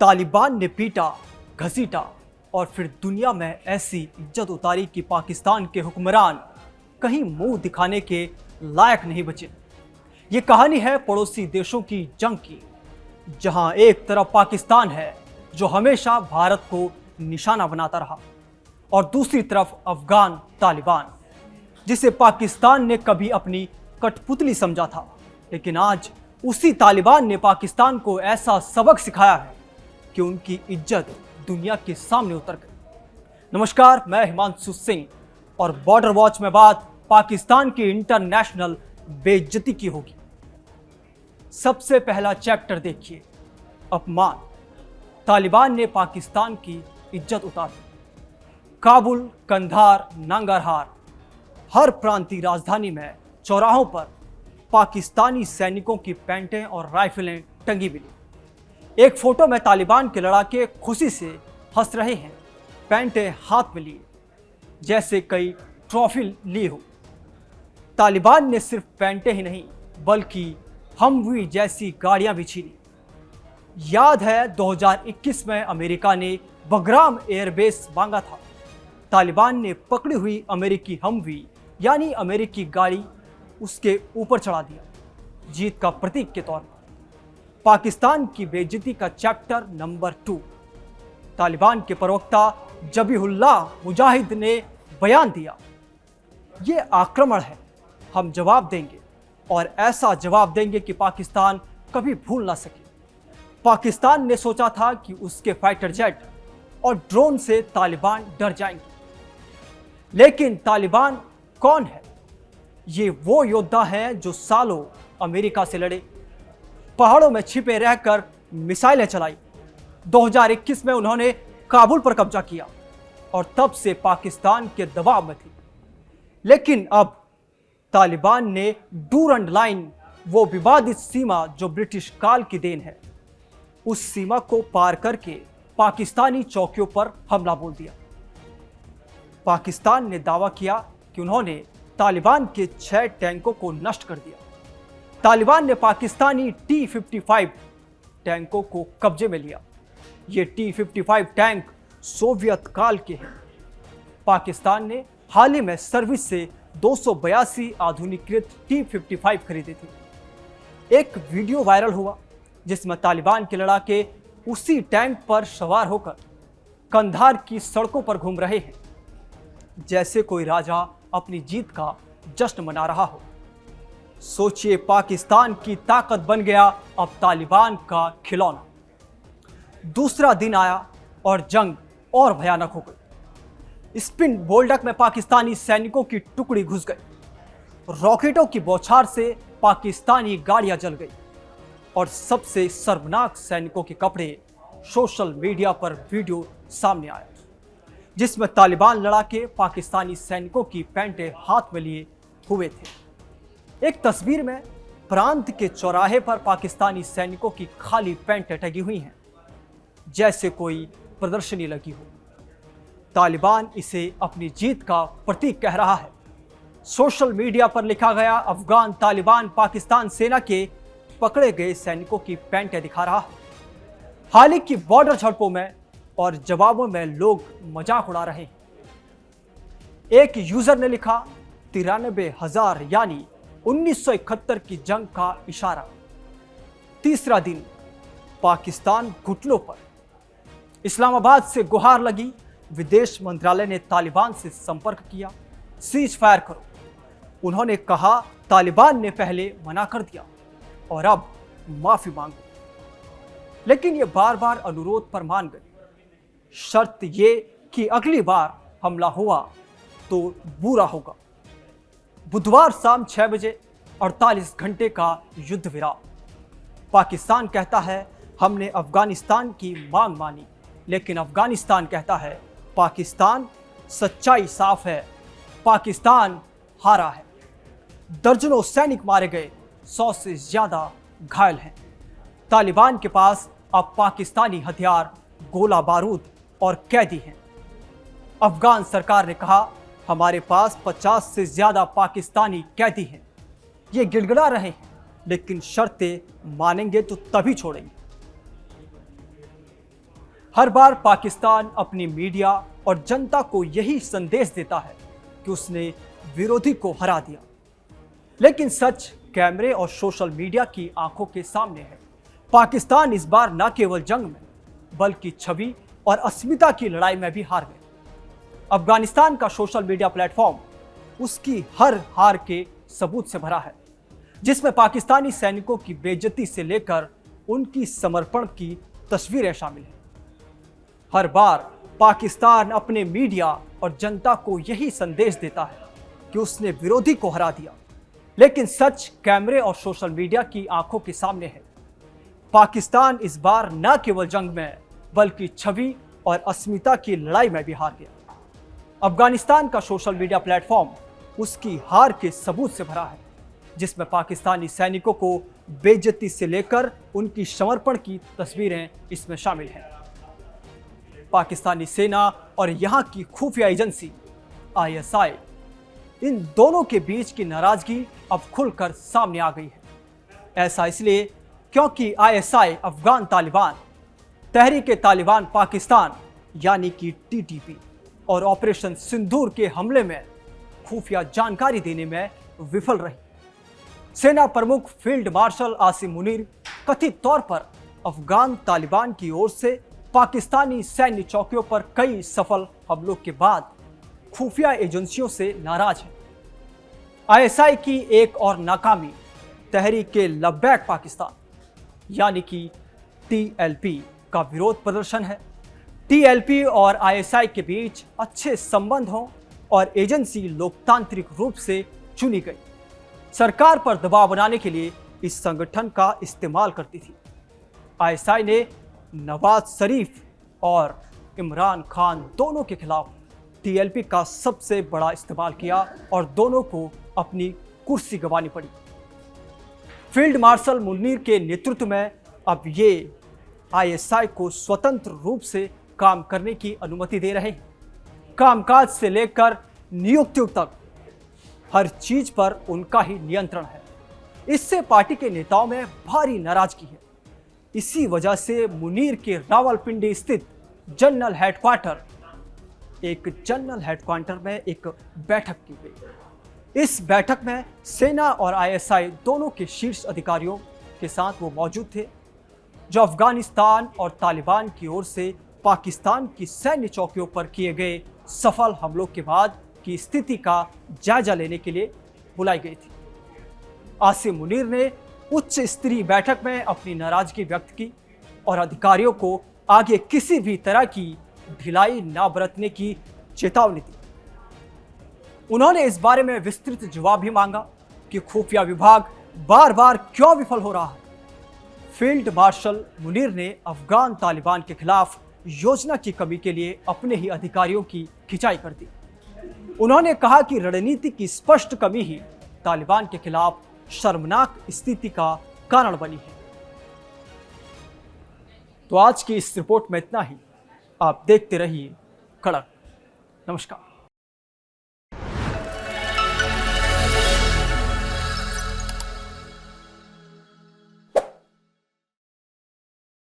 तालिबान ने पीटा, घसीटा और फिर दुनिया में ऐसी इज्जत उतारी कि पाकिस्तान के हुक्मरान कहीं मुंह दिखाने के लायक नहीं बचे। ये कहानी है पड़ोसी देशों की जंग की, जहां एक तरफ पाकिस्तान है जो हमेशा भारत को निशाना बनाता रहा और दूसरी तरफ अफगान तालिबान, जिसे पाकिस्तान ने कभी अपनी कठपुतली समझा था, लेकिन आज उसी तालिबान ने पाकिस्तान को ऐसा सबक सिखाया है कि उनकी इज्जत दुनिया के सामने उतर गई। नमस्कार, मैं हिमांशु सिंह और बॉर्डर वॉच में बात पाकिस्तान की इंटरनेशनल बेइज्जती की होगी। सबसे पहला चैप्टर देखिए, अपमान। तालिबान ने पाकिस्तान की इज्जत उतार दी। काबुल, कंधार, नंगरहार, हर प्रांतीय राजधानी में चौराहों पर पाकिस्तानी सैनिकों की पैंटें और राइफलें टंगी मिली। एक फोटो में तालिबान के लड़ाके खुशी से हंस रहे हैं, पैंटें हाथ में लिए, जैसे कई ट्रॉफी ली हो। तालिबान ने सिर्फ पैंटें ही नहीं बल्कि हमवी जैसी गाड़ियां भी छीनी। याद है 2021 में अमेरिका ने बगराम एयरबेस मांगा था। तालिबान ने पकड़ी हुई अमेरिकी हमवी यानी अमेरिकी गाड़ी उसके ऊपर चढ़ा दिया, जीत का प्रतीक के तौर पर। पाकिस्तान की बेइज्जती का चैप्टर नंबर 2। तालिबान के प्रवक्ता जबीहुल्लाह मुजाहिद ने बयान दिया, ये आक्रमण है, हम जवाब देंगे और ऐसा जवाब देंगे कि पाकिस्तान कभी भूल ना सके। पाकिस्तान ने सोचा था कि उसके फाइटर जेट और ड्रोन से तालिबान डर जाएंगे, लेकिन तालिबान कौन है? ये वो योद्धा है जो सालों अमेरिका से लड़े, पहाड़ों में छिपे रहकर मिसाइलें चलाई। 2021 में उन्होंने काबुल पर कब्जा किया और तब से पाकिस्तान के दबाव में थी। लेकिन अब तालिबान ने डूरंड लाइन, वो विवादित सीमा जो ब्रिटिश काल की देन है, उस सीमा को पार करके पाकिस्तानी चौकियों पर हमला बोल दिया। पाकिस्तान ने दावा किया कि उन्होंने तालिबान के 6 टैंकों को नष्ट कर दिया। तालिबान ने पाकिस्तानी T-55 टैंकों को कब्जे में लिया। ये T-55 टैंक सोवियत काल के हैं। पाकिस्तान ने हाल ही में सर्विस से 282 आधुनिकीकृत T-55 खरीदे थे। एक वीडियो वायरल हुआ जिसमें तालिबान के लड़ाके उसी टैंक पर सवार होकर कंधार की सड़कों पर घूम रहे हैं, जैसे कोई राजा अपनी जीत का जश्न मना रहा हो। सोचिए, पाकिस्तान की ताकत बन गया अब तालिबान का खिलौना। दूसरा दिन आया और जंग और भयानक हो गई। स्पिन बोल्डक में पाकिस्तानी सैनिकों की टुकड़ी घुस गई। रॉकेटों की बौछार से पाकिस्तानी गाड़ियां जल गई और सबसे शर्मनाक, सैनिकों के कपड़े। सोशल मीडिया पर वीडियो सामने आया जिसमें तालिबान लड़ाके पाकिस्तानी सैनिकों की पैंटें हाथ में लिए हुए थे। एक तस्वीर में प्रांत के चौराहे पर पाकिस्तानी सैनिकों की खाली पैंटें टंगी हुई हैं, जैसे कोई प्रदर्शनी लगी हो। तालिबान इसे अपनी जीत का प्रतीक कह रहा है। सोशल मीडिया पर लिखा गया, अफगान तालिबान पाकिस्तान सेना के पकड़े गए सैनिकों की पैंटें दिखा रहा है। हाल ही की बॉर्डर झड़पों में और जवाबों में लोग मजाक उड़ा रहे हैं। एक यूजर ने लिखा, 93,000 यानी 1971 की जंग का इशारा। तीसरा दिन, पाकिस्तान घुटनों पर। इस्लामाबाद से गुहार लगी। विदेश मंत्रालय ने तालिबान से संपर्क किया, सीज फायर करो। उन्होंने कहा तालिबान ने पहले मना कर दिया और अब माफी मांगो, लेकिन यह बार बार अनुरोध पर मान गए। शर्त ये कि अगली बार हमला हुआ तो बुरा होगा। बुधवार शाम 6 बजे 48 घंटे का युद्ध विराम। पाकिस्तान कहता है हमने अफगानिस्तान की मांग मानी, लेकिन अफगानिस्तान कहता है पाकिस्तान, सच्चाई साफ है, पाकिस्तान हारा है। दर्जनों सैनिक मारे गए, 100 से ज्यादा घायल हैं। तालिबान के पास अब पाकिस्तानी हथियार, गोला बारूद और कैदी हैं। अफगान सरकार ने कहा हमारे पास 50 से ज्यादा पाकिस्तानी कैदी हैं। ये गिड़गिड़ा रहे हैं, लेकिन शर्तें मानेंगे तो तभी छोड़ेंगे। हर बार पाकिस्तान अपनी मीडिया और जनता को यही संदेश देता है कि उसने विरोधी को हरा दिया, लेकिन सच कैमरे और सोशल मीडिया की आंखों के सामने है। पाकिस्तान इस बार न केवल जंग में बल्कि छवि और अस्मिता की लड़ाई में भी हार गए। अफगानिस्तान का सोशल मीडिया प्लेटफॉर्म उसकी हर हार के सबूत से भरा है, जिसमें पाकिस्तानी सैनिकों की बेइज्जती से लेकर उनकी समर्पण की तस्वीरें शामिल हैं। हर बार पाकिस्तान अपने मीडिया और जनता को यही संदेश देता है कि उसने विरोधी को हरा दिया, लेकिन सच कैमरे और सोशल मीडिया की आंखों के सामने है। पाकिस्तान इस बार न केवल जंग में बल्कि छवि और अस्मिता की लड़ाई में भी हार गया। अफगानिस्तान का सोशल मीडिया प्लेटफॉर्म उसकी हार के सबूत से भरा है, जिसमें पाकिस्तानी सैनिकों को बेइज्जती से लेकर उनकी समर्पण की तस्वीरें इसमें शामिल हैं। पाकिस्तानी सेना और यहां की खुफिया एजेंसी ISI, इन दोनों के बीच की नाराजगी अब खुलकर सामने आ गई है। ऐसा इसलिए क्योंकि ISI अफगान तालिबान, तहरीक तालिबान पाकिस्तान यानी कि TTP और ऑपरेशन सिंदूर के हमले में खुफिया जानकारी देने में विफल रही। सेना प्रमुख फील्ड मार्शल आसिम मुनीर कथित तौर पर अफगान तालिबान की ओर से पाकिस्तानी सैन्य चौकियों पर कई सफल हमलों के बाद खुफिया एजेंसियों से नाराज है। ISI की एक और नाकामी तहरीक लब्बैक पाकिस्तान यानी कि TLP का विरोध प्रदर्शन है। TLP और ISI के बीच अच्छे संबंध हों और एजेंसी लोकतांत्रिक रूप से चुनी गई, सरकार पर दबाव बनाने के लिए इस संगठन का इस्तेमाल करती थी। ISI ने नवाज शरीफ और इमरान खान दोनों के खिलाफ TLP का सबसे बड़ा इस्तेमाल किया और दोनों को अपनी कुर्सी गंवानी पड़ी। फील्ड मार्शल मुनीर के नेतृत्व में अब ये ISI को स्वतंत्र रूप से काम करने की अनुमति दे रहे हैं। कामकाज से लेकर नियुक्तियों तक हर चीज पर उनका ही नियंत्रण है। इससे पार्टी के नेताओं में भारी नाराजगी है। इसी वजह से मुनीर के रावलपिंडी स्थित जनरल हेडक्वार्टर में एक बैठक की गई। इस बैठक में सेना और ISI दोनों के शीर्ष अधिकारियों के साथ वो मौजूद थे, जो अफगानिस्तान और तालिबान की ओर से पाकिस्तान की सैन्य चौकियों पर किए गए सफल हमलों के बाद की स्थिति का जायजा लेने के लिए बुलाई गई थी। आसिम मुनीर ने उच्च स्तरीय बैठक में अपनी नाराजगी व्यक्त की और अधिकारियों को आगे किसी भी तरह की ढिलाई न बरतने की चेतावनी दी। उन्होंने इस बारे में विस्तृत जवाब भी मांगा कि खुफिया विभाग बार बार क्यों विफल हो रहा है। फील्ड मार्शल मुनीर ने अफगान तालिबान के खिलाफ योजना की कमी के लिए अपने ही अधिकारियों की खिंचाई कर दी। उन्होंने कहा कि रणनीति की स्पष्ट कमी ही तालिबान के खिलाफ शर्मनाक स्थिति का कारण बनी है। तो आज की इस रिपोर्ट में इतना ही। आप देखते रहिए कड़क। नमस्कार।